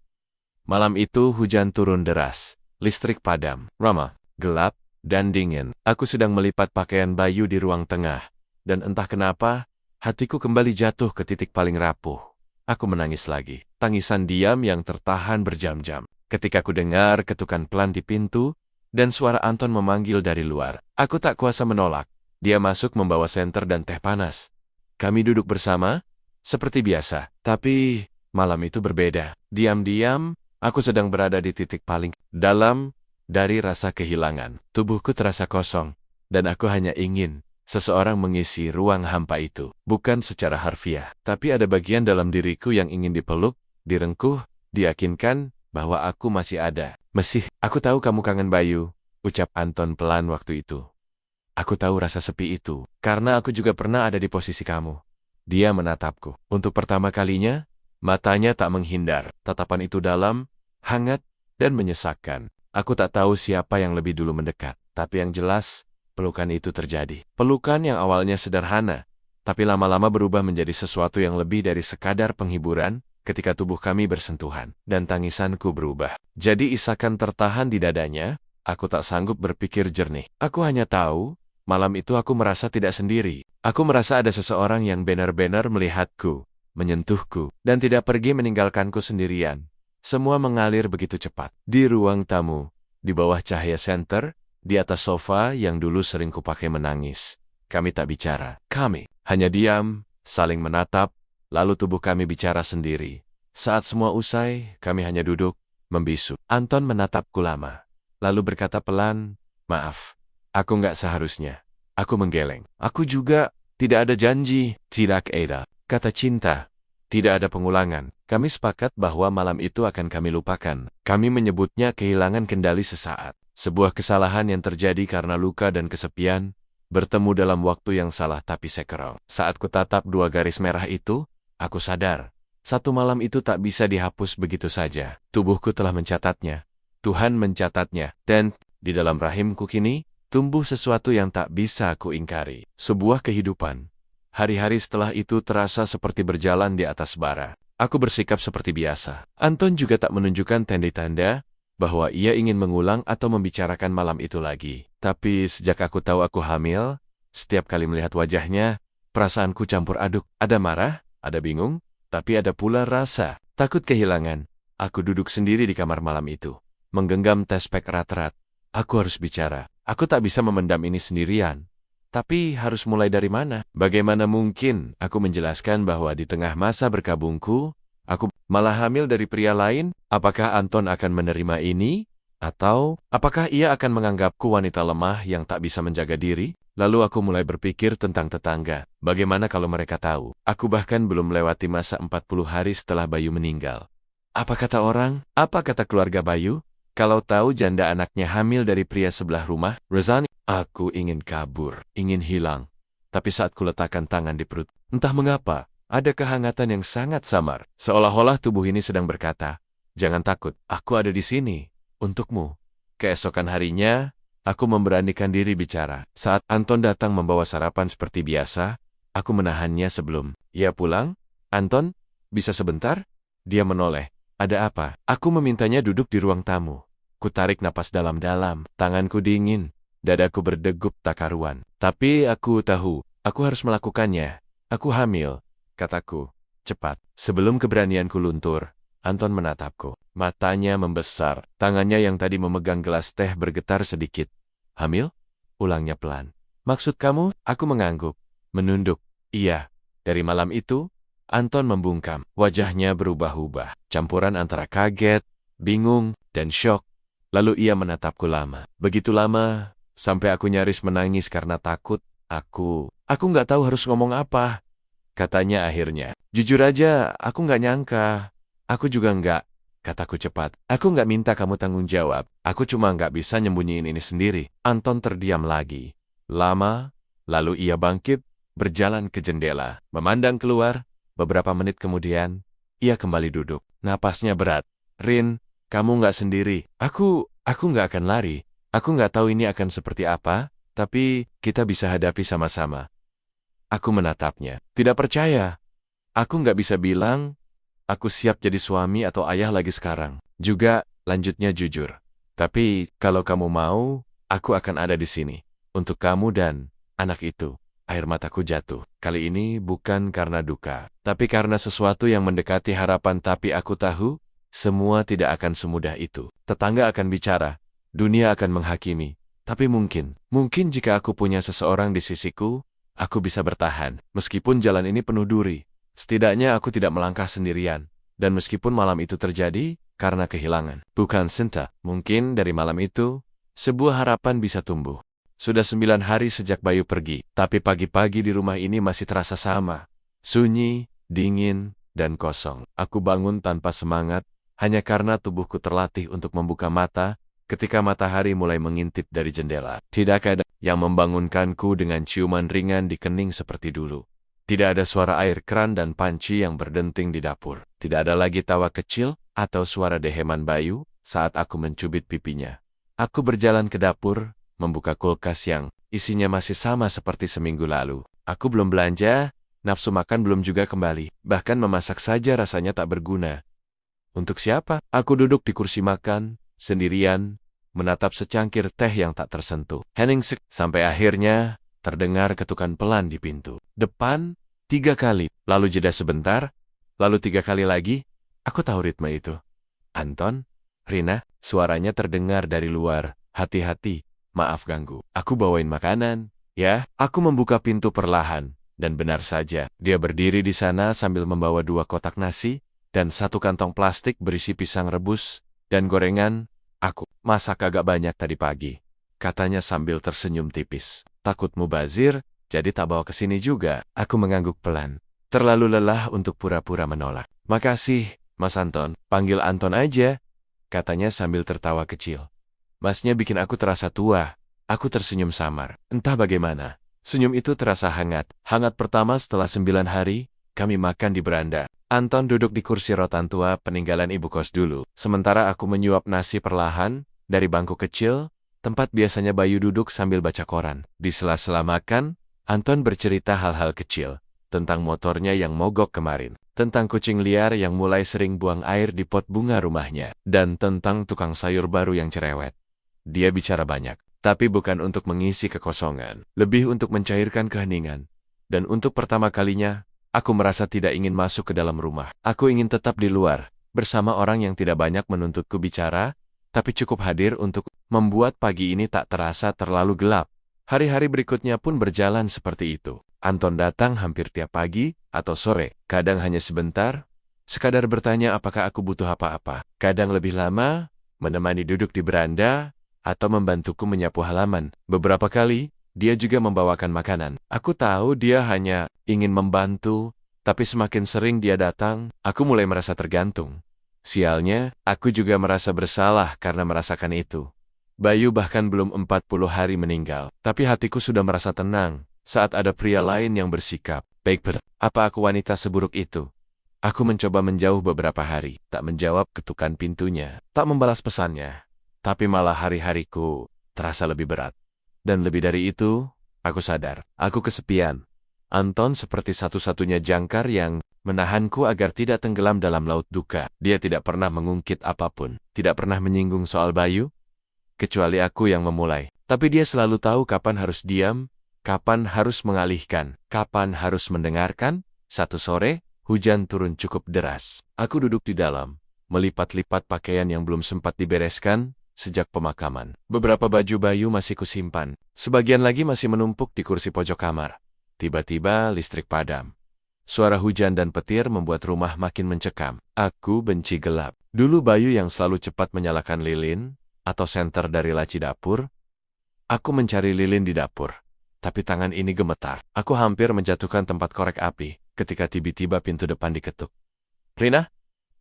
S1: Malam itu hujan turun deras. Listrik padam, Rama, gelap, dan dingin. Aku sedang melipat pakaian Bayu di ruang tengah. Dan entah kenapa, hatiku kembali jatuh ke titik paling rapuh. Aku menangis lagi. Tangisan diam yang tertahan berjam-jam. Ketika ku dengar ketukan pelan di pintu, dan suara Anton memanggil dari luar. Aku tak kuasa menolak. Dia masuk membawa senter dan teh panas. Kami duduk bersama, seperti biasa. Tapi, malam itu berbeda. Diam-diam, aku sedang berada di titik paling dalam dari rasa kehilangan. Tubuhku terasa kosong, dan aku hanya ingin seseorang mengisi ruang hampa itu. Bukan secara harfiah, tapi ada bagian dalam diriku yang ingin dipeluk, direngkuh, diyakinkan bahwa aku masih ada. Aku tahu kamu kangen Bayu, ucap Anton pelan waktu itu. Aku tahu rasa sepi itu, karena aku juga pernah ada di posisi kamu. Dia menatapku. Untuk pertama kalinya, matanya tak menghindar. Tatapan itu dalam, hangat, dan menyesakkan. Aku tak tahu siapa yang lebih dulu mendekat, tapi yang jelas, pelukan itu terjadi. Pelukan yang awalnya sederhana, tapi lama-lama berubah menjadi sesuatu yang lebih dari sekadar penghiburan ketika tubuh kami bersentuhan, dan tangisanku berubah. Jadi isakan tertahan di dadanya, aku tak sanggup berpikir jernih. Aku hanya tahu, malam itu aku merasa tidak sendiri. Aku merasa ada seseorang yang benar-benar melihatku, menyentuhku, dan tidak pergi meninggalkanku sendirian. Semua mengalir begitu cepat. Di ruang tamu, di bawah cahaya senter, di atas sofa yang dulu sering kupakai menangis. Kami tak bicara. Kami hanya diam, saling menatap, lalu tubuh kami bicara sendiri. Saat semua usai, kami hanya duduk, membisu. Anton menatapku lama, lalu berkata pelan, maaf, aku nggak seharusnya. Aku menggeleng. Aku juga tidak ada janji, tidak ada kata cinta. Tidak ada pengulangan. Kami sepakat bahwa malam itu akan kami lupakan. Kami menyebutnya kehilangan kendali sesaat. Sebuah kesalahan yang terjadi karena luka dan kesepian, bertemu dalam waktu yang salah tapi sekerong. Saat kutatap 2 garis merah itu, aku sadar. Satu malam itu tak bisa dihapus begitu saja. Tubuhku telah mencatatnya. Tuhan mencatatnya. Dan, di dalam rahimku kini, tumbuh sesuatu yang tak bisa aku ingkari. Sebuah kehidupan. Hari-hari setelah itu terasa seperti berjalan di atas bara. Aku bersikap seperti biasa. Anton juga tak menunjukkan tanda-tanda bahwa ia ingin mengulang atau membicarakan malam itu lagi. Tapi sejak aku tahu aku hamil, Setiap kali melihat wajahnya, perasaanku campur aduk. Ada marah, ada bingung, tapi ada pula rasa takut kehilangan. Aku duduk sendiri di kamar malam itu, menggenggam tespek erat-erat. Aku harus bicara. Aku tak bisa memendam ini sendirian. Tapi harus mulai dari mana? Bagaimana mungkin aku menjelaskan bahwa di tengah masa berkabungku, aku malah hamil dari pria lain? Apakah Anton akan menerima ini? Atau apakah ia akan menganggapku wanita lemah yang tak bisa menjaga diri? Lalu aku mulai berpikir tentang tetangga. Bagaimana kalau mereka tahu? Aku bahkan belum melewati masa 40 hari setelah Bayu meninggal. Apa kata orang? Apa kata keluarga Bayu? Kalau tahu janda anaknya hamil dari pria sebelah rumah, Rezani, aku ingin kabur, ingin hilang. Tapi saat kuletakkan tangan di perut, entah mengapa, ada kehangatan yang sangat samar. Seolah-olah tubuh ini sedang berkata, jangan takut, aku ada di sini, untukmu. Keesokan harinya, aku memberanikan diri bicara. Saat Anton datang membawa sarapan seperti biasa, aku menahannya sebelum ia pulang. Anton, bisa sebentar? Dia menoleh. Ada apa? Aku memintanya duduk di ruang tamu. Kutarik napas dalam-dalam, tanganku dingin, dadaku berdegup tak karuan. Tapi aku tahu, aku harus melakukannya. Aku hamil, kataku. Cepat. Sebelum keberanianku luntur, Anton menatapku. Matanya membesar, tangannya yang tadi memegang gelas teh bergetar sedikit. Hamil? Ulangnya pelan. Maksud kamu? Aku mengangguk, menunduk. Iya. Dari malam itu, Anton membungkam. Wajahnya berubah-ubah, campuran antara kaget, bingung, dan syok. Lalu ia menatapku lama. Begitu lama, sampai aku nyaris menangis karena takut. Aku nggak tahu harus ngomong apa. Katanya akhirnya. Jujur aja, aku nggak nyangka. Aku juga nggak. Kataku cepat. Aku nggak minta kamu tanggung jawab. Aku cuma nggak bisa nyembunyiin ini sendiri. Anton terdiam lagi. Lama, lalu ia bangkit, berjalan ke jendela, memandang keluar. Beberapa menit kemudian, ia kembali duduk. Napasnya berat. Rin, kamu nggak sendiri. Aku nggak akan lari. Aku nggak tahu ini akan seperti apa, tapi kita bisa hadapi sama-sama. Aku menatapnya. Tidak percaya. Aku nggak bisa bilang, aku siap jadi suami atau ayah lagi sekarang. Juga, lanjutnya jujur. Tapi, kalau kamu mau, aku akan ada di sini. Untuk kamu dan anak itu. Air mataku jatuh. Kali ini bukan karena duka, tapi karena sesuatu yang mendekati harapan. Tapi aku tahu, semua tidak akan semudah itu. Tetangga akan bicara, dunia akan menghakimi. Tapi mungkin jika aku punya seseorang di sisiku, aku bisa bertahan. Meskipun jalan ini penuh duri, setidaknya aku tidak melangkah sendirian. Dan meskipun malam itu terjadi karena kehilangan, bukan cinta, mungkin dari malam itu, sebuah harapan bisa tumbuh. Sudah 9 hari sejak Bayu pergi, tapi pagi-pagi di rumah ini masih terasa sama. Sunyi, dingin, dan kosong. Aku bangun tanpa semangat, hanya karena tubuhku terlatih untuk membuka mata ketika matahari mulai mengintip dari jendela. Tidak ada yang membangunkanku dengan ciuman ringan di kening seperti dulu. Tidak ada suara air keran dan panci yang berdenting di dapur. Tidak ada lagi tawa kecil atau suara deheman Bayu saat aku mencubit pipinya. Aku berjalan ke dapur, membuka kulkas yang isinya masih sama seperti seminggu lalu. Aku belum belanja, nafsu makan belum juga kembali. Bahkan memasak saja rasanya tak berguna. Untuk siapa? Aku duduk di kursi makan, sendirian, menatap secangkir teh yang tak tersentuh. Heningsik. Sampai akhirnya, terdengar ketukan pelan di pintu depan 3 kali. Lalu jeda sebentar, lalu 3 kali lagi. Aku tahu ritme itu. Anton? Rina? Suaranya terdengar dari luar. Hati-hati. Maaf ganggu. Aku bawain makanan. Ya, aku membuka pintu perlahan. Dan benar saja, dia berdiri di sana sambil membawa 2 kotak nasi, dan 1 kantong plastik berisi pisang rebus, dan gorengan. Aku masak agak banyak tadi pagi. Katanya sambil tersenyum tipis. Takut mubazir, jadi tak bawa ke sini juga. Aku mengangguk pelan. Terlalu lelah untuk pura-pura menolak. Makasih, Mas Anton. Panggil Anton aja. Katanya sambil tertawa kecil. Masnya bikin aku terasa tua. Aku tersenyum samar. Entah bagaimana. Senyum itu terasa hangat. Hangat pertama setelah 9 hari, kami makan di beranda. Anton duduk di kursi rotan tua peninggalan ibu kos dulu. Sementara aku menyuap nasi perlahan dari bangku kecil, tempat biasanya Bayu duduk sambil baca koran. Di sela-sela makan, Anton bercerita hal-hal kecil. Tentang motornya yang mogok kemarin. Tentang kucing liar yang mulai sering buang air di pot bunga rumahnya. Dan tentang tukang sayur baru yang cerewet. Dia bicara banyak, Tapi bukan untuk mengisi kekosongan, lebih untuk mencairkan keheningan. Dan untuk pertama kalinya, aku merasa tidak ingin masuk ke dalam rumah. Aku ingin tetap di luar, bersama orang yang tidak banyak menuntutku bicara, tapi cukup hadir untuk membuat pagi ini tak terasa terlalu gelap. Hari-hari berikutnya pun berjalan seperti itu. Anton datang hampir tiap pagi atau sore, kadang hanya sebentar, sekadar bertanya apakah aku butuh apa-apa. Kadang lebih lama, menemani duduk di beranda, atau membantuku menyapu halaman. Beberapa kali, dia juga membawakan makanan. Aku tahu dia hanya ingin membantu, tapi semakin sering dia datang, aku mulai merasa tergantung. Sialnya, aku juga merasa bersalah karena merasakan itu. Bayu bahkan belum 40 hari meninggal, tapi hatiku sudah merasa tenang saat ada pria lain yang bersikap baik. Apa aku wanita seburuk itu? Aku mencoba menjauh beberapa hari, tak menjawab ketukan pintunya, tak membalas pesannya. Tapi malah hari-hariku terasa lebih berat. Dan lebih dari itu, aku sadar, aku kesepian. Anton seperti satu-satunya jangkar yang menahanku agar tidak tenggelam dalam laut duka. Dia tidak pernah mengungkit apapun, tidak pernah menyinggung soal Bayu, kecuali aku yang memulai. Tapi dia selalu tahu kapan harus diam, kapan harus mengalihkan, kapan harus mendengarkan. Satu sore, hujan turun cukup deras. Aku duduk di dalam, melipat-lipat pakaian yang belum sempat dibereskan sejak pemakaman. Beberapa baju Bayu masih kusimpan, sebagian lagi masih menumpuk di kursi pojok kamar. Tiba-tiba listrik padam. Suara hujan dan petir membuat rumah makin mencekam. Aku benci gelap. Dulu Bayu yang selalu cepat menyalakan lilin atau senter dari laci dapur. Aku mencari lilin di dapur, tapi tangan ini gemetar. Aku hampir menjatuhkan tempat korek api ketika tiba-tiba pintu depan diketuk. "Rina,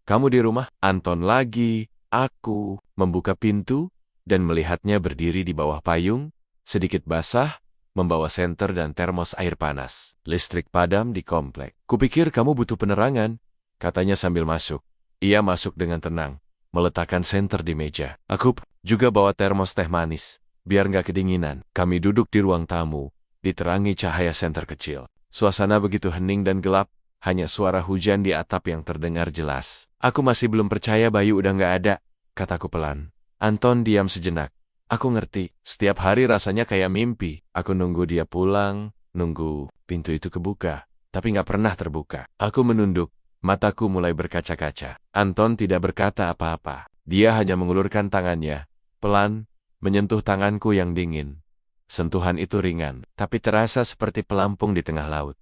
S1: kamu di rumah?" Anton lagi. Aku membuka pintu dan melihatnya berdiri di bawah payung, sedikit basah, membawa senter dan termos air panas. "Listrik padam di komplek. Kupikir kamu butuh penerangan," katanya sambil masuk. Ia masuk dengan tenang, meletakkan senter di meja. Aku juga bawa termos teh manis, biar nggak kedinginan. Kami duduk di ruang tamu, diterangi cahaya senter kecil. Suasana begitu hening dan gelap, hanya suara hujan di atap yang terdengar jelas. "Aku masih belum percaya Bayu udah nggak ada," kataku pelan. Anton diam sejenak. Aku ngerti, setiap hari rasanya kayak mimpi. Aku nunggu dia pulang, nunggu pintu itu kebuka, tapi nggak pernah terbuka. Aku menunduk, mataku mulai berkaca-kaca. Anton tidak berkata apa-apa. Dia hanya mengulurkan tangannya, pelan, menyentuh tanganku yang dingin. Sentuhan itu ringan, tapi terasa seperti pelampung di tengah laut.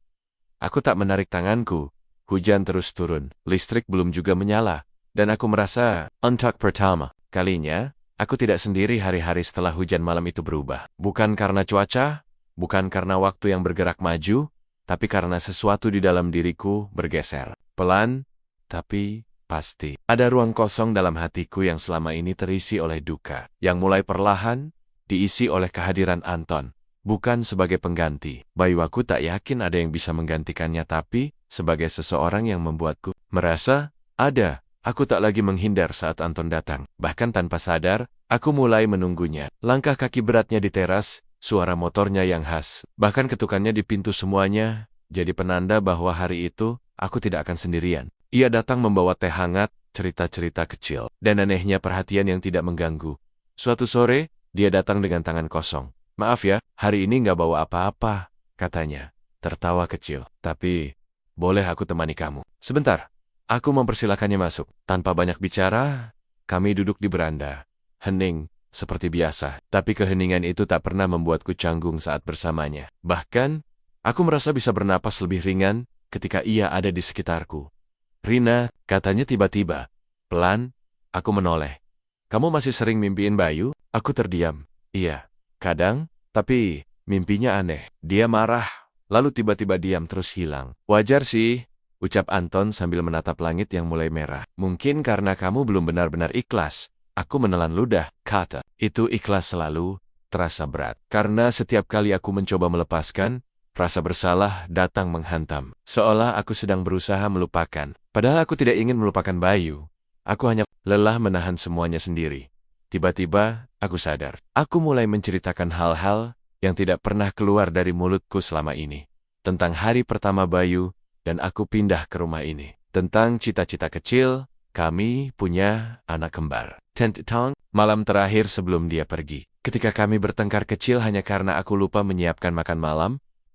S1: Aku tak menarik tanganku. Hujan terus turun, listrik belum juga menyala, dan aku merasa untuk pertama kalinya, aku tidak sendiri hari-hari setelah hujan malam itu berubah. Bukan karena cuaca, bukan karena waktu yang bergerak maju, tapi karena sesuatu di dalam diriku bergeser. Pelan, tapi pasti. Ada ruang kosong dalam hatiku yang selama ini terisi oleh duka, yang mulai perlahan diisi oleh kehadiran Anton. Bukan sebagai pengganti. Bayu, aku tak yakin ada yang bisa menggantikannya, tapi sebagai seseorang yang membuatku merasa ada. Aku tak lagi menghindar saat Anton datang. Bahkan tanpa sadar, aku mulai menunggunya. Langkah kaki beratnya di teras, suara motornya yang khas, bahkan ketukannya di pintu, semuanya jadi penanda bahwa hari itu aku tidak akan sendirian. Ia datang membawa teh hangat, cerita-cerita kecil, dan anehnya perhatian yang tidak mengganggu. Suatu sore, dia datang dengan tangan kosong. "Maaf ya, hari ini nggak bawa apa-apa," katanya, tertawa kecil. "Tapi, boleh aku temani kamu sebentar?" Aku mempersilakannya masuk. Tanpa banyak bicara, kami duduk di beranda. Hening, seperti biasa, tapi keheningan itu tak pernah membuatku canggung saat bersamanya. Bahkan, aku merasa bisa bernapas lebih ringan ketika ia ada di sekitarku. "Rina," katanya tiba-tiba. Pelan, aku menoleh. "Kamu masih sering mimpiin Bayu?" Aku terdiam. "Iya. Kadang, tapi mimpinya aneh." Dia marah, lalu tiba-tiba diam terus hilang. "Wajar sih," ucap Anton sambil menatap langit yang mulai merah. "Mungkin karena kamu belum benar-benar ikhlas." Aku menelan ludah, kata. Itu ikhlas selalu terasa berat. Karena setiap kali aku mencoba melepaskan, rasa bersalah datang menghantam. Seolah aku sedang berusaha melupakan. Padahal aku tidak ingin melupakan Bayu. Aku hanya lelah menahan semuanya sendiri. Tiba-tiba, aku sadar. Aku mulai menceritakan hal-hal yang tidak pernah keluar dari mulutku selama ini. Tentang hari pertama Bayu, dan aku pindah ke rumah ini. Tentang cita-cita kecil, kami punya anak kembar. Tentang malam terakhir sebelum dia pergi. Ketika kami bertengkar kecil hanya karena aku lupa menyiapkan makan malam,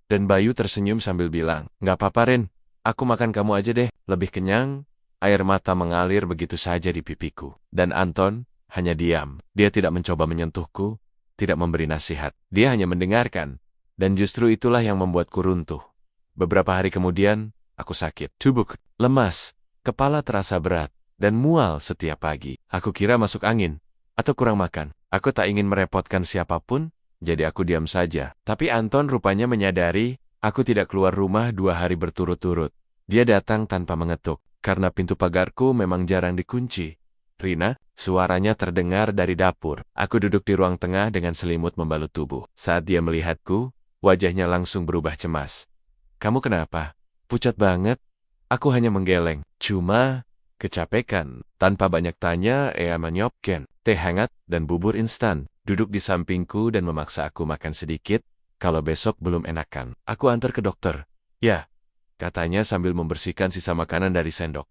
S1: dan Bayu tersenyum sambil bilang, "Nggak apa-apa Rin, aku makan kamu aja deh, lebih kenyang." Air mata mengalir begitu saja di pipiku. Dan Anton hanya diam. Dia tidak mencoba menyentuhku, tidak memberi nasihat. Dia hanya mendengarkan. Dan justru itulah yang membuatku runtuh. Beberapa hari kemudian, aku sakit. Tubuh lemas, kepala terasa berat, dan mual setiap pagi. Aku kira masuk angin, atau kurang makan. Aku tak ingin merepotkan siapapun, jadi aku diam saja. Tapi Anton rupanya menyadari, aku tidak keluar rumah 2 hari berturut-turut. Dia datang tanpa mengetuk. Karena pintu pagarku memang jarang dikunci. "Rina," suaranya terdengar dari dapur. Aku duduk di ruang tengah dengan selimut membalut tubuh. Saat dia melihatku, wajahnya langsung berubah cemas. "Kamu kenapa? Pucat banget." Aku hanya menggeleng. "Cuma kecapekan." Tanpa banyak tanya, ia menyopken teh hangat dan bubur instan. Duduk di sampingku dan memaksa aku makan sedikit, kalau besok belum enakan. "Aku antar ke dokter." "Ya," katanya sambil membersihkan sisa makanan dari sendok.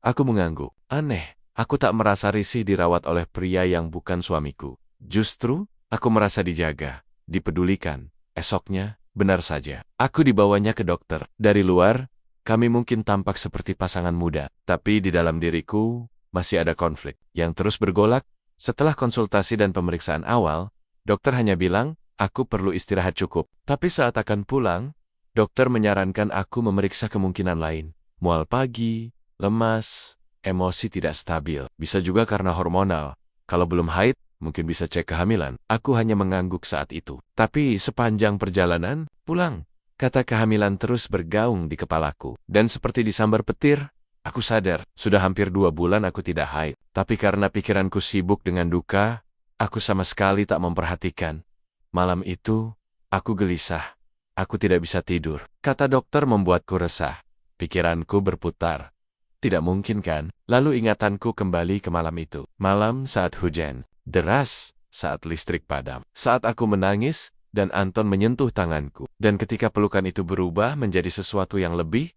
S1: Aku mengangguk. Aneh, aku tak merasa risih dirawat oleh pria yang bukan suamiku. Justru, aku merasa dijaga, dipedulikan. Esoknya, benar saja, aku dibawanya ke dokter. Dari luar, kami mungkin tampak seperti pasangan muda, tapi di dalam diriku masih ada konflik yang terus bergolak. Setelah konsultasi dan pemeriksaan awal, dokter hanya bilang, aku perlu istirahat cukup. Tapi saat akan pulang, dokter menyarankan aku memeriksa kemungkinan lain. Mual pagi, lemas, emosi tidak stabil. Bisa juga karena hormonal. Kalau belum haid, mungkin bisa cek kehamilan. Aku hanya mengangguk saat itu. Tapi sepanjang perjalanan, pulang. Kata kehamilan terus bergaung di kepalaku. Dan seperti disambar petir, aku sadar, sudah hampir 2 bulan aku tidak haid. Tapi karena pikiranku sibuk dengan duka, aku sama sekali tak memperhatikan. Malam itu, aku gelisah. Aku tidak bisa tidur. Kata dokter membuatku resah. Pikiranku berputar. Tidak mungkin kan? Lalu ingatanku kembali ke malam itu. Malam saat hujan deras, saat listrik padam. Saat aku menangis, dan Anton menyentuh tanganku. Dan ketika pelukan itu berubah menjadi sesuatu yang lebih,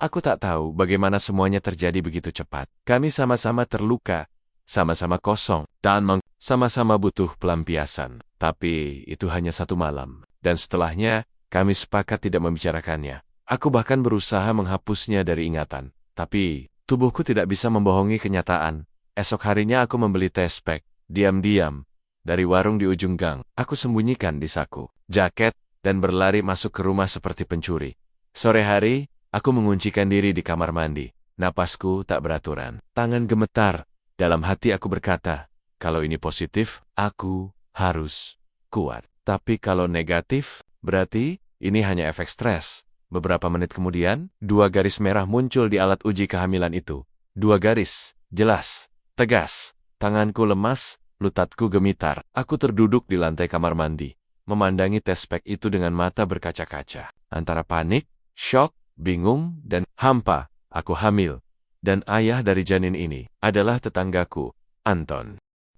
S1: aku tak tahu bagaimana semuanya terjadi begitu cepat. Kami sama-sama terluka, sama-sama kosong, dan sama-sama butuh pelampiasan. Tapi itu hanya 1 malam. Dan setelahnya, kami sepakat tidak membicarakannya. Aku bahkan berusaha menghapusnya dari ingatan. Tapi, tubuhku tidak bisa membohongi kenyataan. Esok harinya aku membeli tespek, diam-diam, dari warung di ujung gang. Aku sembunyikan di saku, jaket, dan berlari masuk ke rumah seperti pencuri. Sore hari, aku menguncikan diri di kamar mandi. Napasku tak beraturan. Tangan gemetar. Dalam hati aku berkata, kalau ini positif, aku harus kuat. Tapi kalau negatif, berarti ini hanya efek stres. Beberapa menit kemudian, 2 garis merah muncul di alat uji kehamilan itu. 2 garis, jelas, tegas. Tanganku lemas, lututku gemitar. Aku terduduk di lantai kamar mandi, memandangi tespek itu dengan mata berkaca-kaca. Antara panik, syok, bingung, dan hampa, aku hamil. Dan ayah dari janin ini adalah tetanggaku, Anton.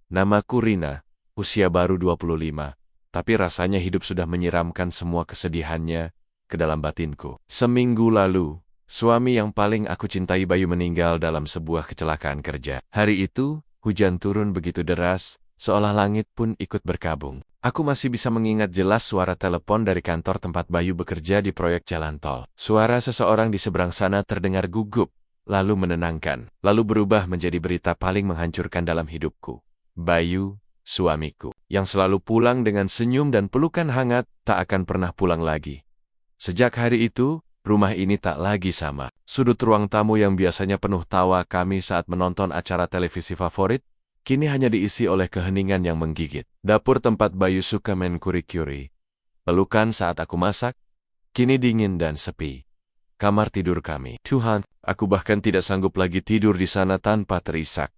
S1: Namaku Rina, usia baru 25. Tapi rasanya hidup sudah menyiramkan semua kesedihannya ke dalam batinku. Seminggu lalu, suami yang paling aku cintai Bayu meninggal dalam sebuah kecelakaan kerja. Hari itu, hujan turun begitu deras, seolah langit pun ikut berkabung. Aku masih bisa mengingat jelas suara telepon dari kantor tempat Bayu bekerja di proyek jalan tol. Suara seseorang di seberang sana terdengar gugup, lalu menenangkan, lalu berubah menjadi berita paling menghancurkan dalam hidupku. Bayu, suamiku, yang selalu pulang dengan senyum dan pelukan hangat, tak akan pernah pulang lagi. Sejak hari itu, rumah ini tak lagi sama. Sudut ruang tamu yang biasanya penuh tawa kami saat menonton acara televisi favorit, kini hanya diisi oleh keheningan yang menggigit. Dapur tempat Bayu suka main kuri-kuri, pelukan saat aku masak, kini dingin dan sepi. Kamar tidur kami. Tuhan, aku bahkan tidak sanggup lagi tidur di sana tanpa terisak.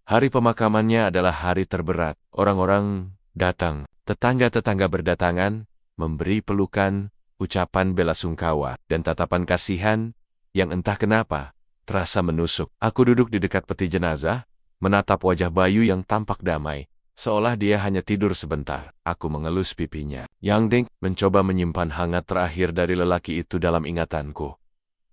S1: Hari pemakamannya adalah hari terberat. Orang-orang datang, tetangga-tetangga berdatangan, memberi pelukan, ucapan bela sungkawa, dan tatapan kasihan yang entah kenapa terasa menusuk. Aku duduk di dekat peti jenazah, menatap wajah Bayu yang tampak damai, seolah dia hanya tidur sebentar. Aku mengelus pipinya. Yang Ding mencoba menyimpan hangat terakhir dari lelaki itu dalam ingatanku.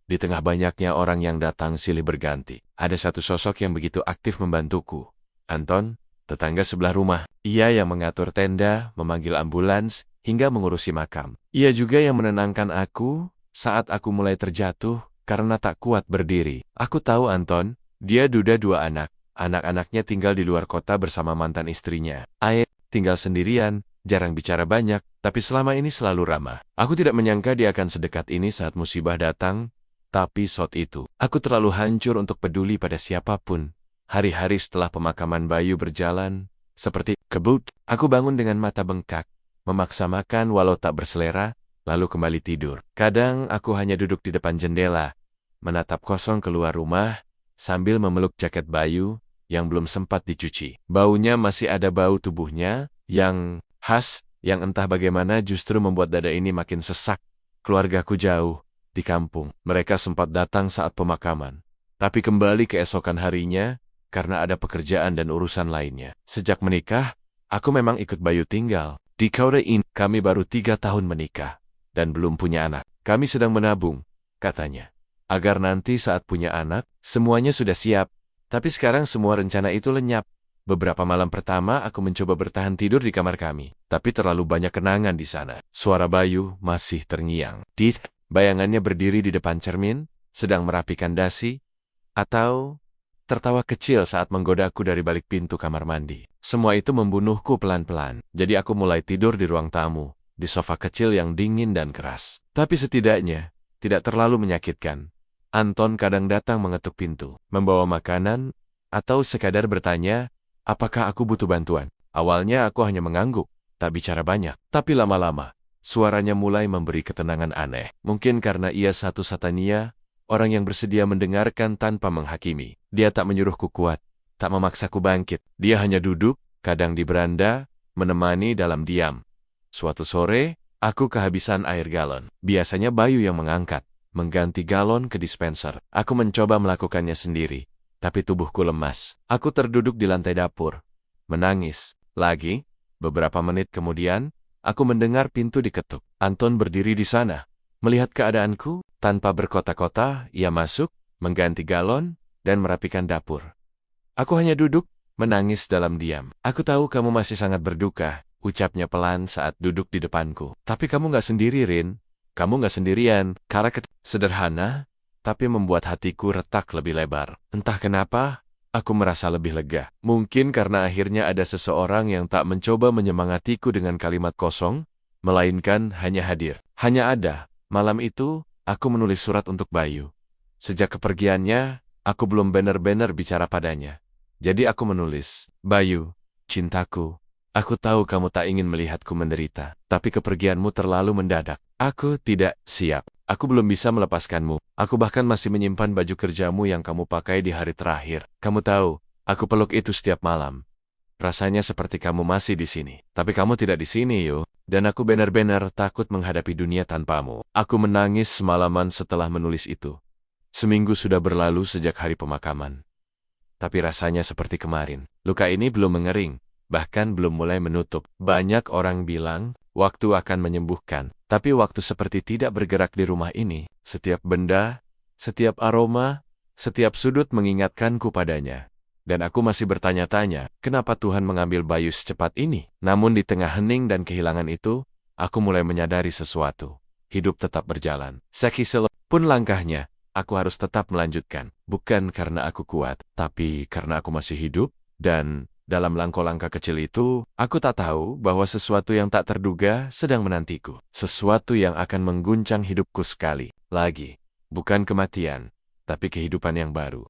S1: Di tengah banyaknya orang yang datang silih berganti, ada satu sosok yang begitu aktif membantuku. Anton, tetangga sebelah rumah. Ia yang mengatur tenda, memanggil ambulans, hingga mengurusi makam. Ia juga yang menenangkan aku saat aku mulai terjatuh karena tak kuat berdiri. Aku tahu Anton, dia duda 2 anak. Anak-anaknya tinggal di luar kota bersama mantan istrinya. Ae tinggal sendirian, jarang bicara banyak, tapi selama ini selalu ramah. Aku tidak menyangka dia akan sedekat ini saat musibah datang, tapi saat itu, aku terlalu hancur untuk peduli pada siapapun. Hari-hari setelah pemakaman Bayu berjalan, seperti kebut, aku bangun dengan mata bengkak, memaksa makan walau tak berselera, lalu kembali tidur. Kadang aku hanya duduk di depan jendela, menatap kosong keluar rumah, sambil memeluk jaket Bayu yang belum sempat dicuci. Baunya masih ada bau tubuhnya, yang khas, yang entah bagaimana justru membuat dada ini makin sesak. Keluargaku jauh, di kampung. Mereka sempat datang saat pemakaman, tapi kembali keesokan harinya, karena ada pekerjaan dan urusan lainnya. Sejak menikah, aku memang ikut Bayu tinggal. Di Korea ini, kami baru 3 tahun menikah, dan belum punya anak. Kami sedang menabung, katanya, agar nanti saat punya anak, semuanya sudah siap. Tapi sekarang semua rencana itu lenyap. Beberapa malam pertama aku mencoba bertahan tidur di kamar kami, tapi terlalu banyak kenangan di sana. Suara Bayu masih terngiang. Bayangannya berdiri di depan cermin, sedang merapikan dasi, atau tertawa kecil saat menggodaku dari balik pintu kamar mandi. Semua itu membunuhku pelan-pelan. Jadi aku mulai tidur di ruang tamu, di sofa kecil yang dingin dan keras. Tapi setidaknya, tidak terlalu menyakitkan. Anton kadang datang mengetuk pintu, membawa makanan, atau sekadar bertanya, apakah aku butuh bantuan. Awalnya aku hanya mengangguk, tak bicara banyak. Tapi lama-lama, suaranya mulai memberi ketenangan aneh. Mungkin karena ia satu-satunya orang yang bersedia mendengarkan tanpa menghakimi. Dia tak menyuruhku kuat, tak memaksaku bangkit. Dia hanya duduk, kadang di beranda, menemani dalam diam. Suatu sore, aku kehabisan air galon. Biasanya Bayu yang mengangkat, mengganti galon ke dispenser. Aku mencoba melakukannya sendiri, tapi tubuhku lemas. Aku terduduk di lantai dapur, menangis. Lagi, beberapa menit kemudian, aku mendengar pintu diketuk. Anton berdiri di sana, melihat keadaanku. Tanpa berkota-kota, ia masuk, mengganti galon, dan merapikan dapur. Aku hanya duduk, menangis dalam diam. Aku tahu kamu masih sangat berduka, ucapnya pelan saat duduk di depanku. Tapi kamu gak sendiri, Rin. Kamu gak sendirian. Karakter sederhana, tapi membuat hatiku retak lebih lebar. Entah kenapa, aku merasa lebih lega. Mungkin karena akhirnya ada seseorang yang tak mencoba menyemangatiku dengan kalimat kosong, melainkan hanya hadir. Hanya ada. Malam itu, aku menulis surat untuk Bayu. Sejak kepergiannya, aku belum benar-benar bicara padanya. Jadi aku menulis, Bayu, cintaku, aku tahu kamu tak ingin melihatku menderita, tapi kepergianmu terlalu mendadak. Aku tidak siap. Aku belum bisa melepaskanmu. Aku bahkan masih menyimpan baju kerjamu yang kamu pakai di hari terakhir. Kamu tahu, aku peluk itu setiap malam. Rasanya seperti kamu masih di sini. Tapi kamu tidak di sini, yo. Dan aku benar-benar takut menghadapi dunia tanpamu. Aku menangis semalaman setelah menulis itu. Seminggu sudah berlalu sejak hari pemakaman. Tapi rasanya seperti kemarin. Luka ini belum mengering, bahkan belum mulai menutup. Banyak orang bilang, waktu akan menyembuhkan. Tapi waktu seperti tidak bergerak di rumah ini. Setiap benda, setiap aroma, setiap sudut mengingatkanku padanya. Dan aku masih bertanya-tanya, kenapa Tuhan mengambil Bayu secepat ini? Namun di tengah hening dan kehilangan itu, aku mulai menyadari sesuatu. Hidup tetap berjalan. Sekisel pun langkahnya, aku harus tetap melanjutkan. Bukan karena aku kuat, tapi karena aku masih hidup. Dan dalam langkah-langkah kecil itu, aku tak tahu bahwa sesuatu yang tak terduga sedang menantiku. Sesuatu yang akan mengguncang hidupku sekali lagi. Bukan kematian, tapi kehidupan yang baru.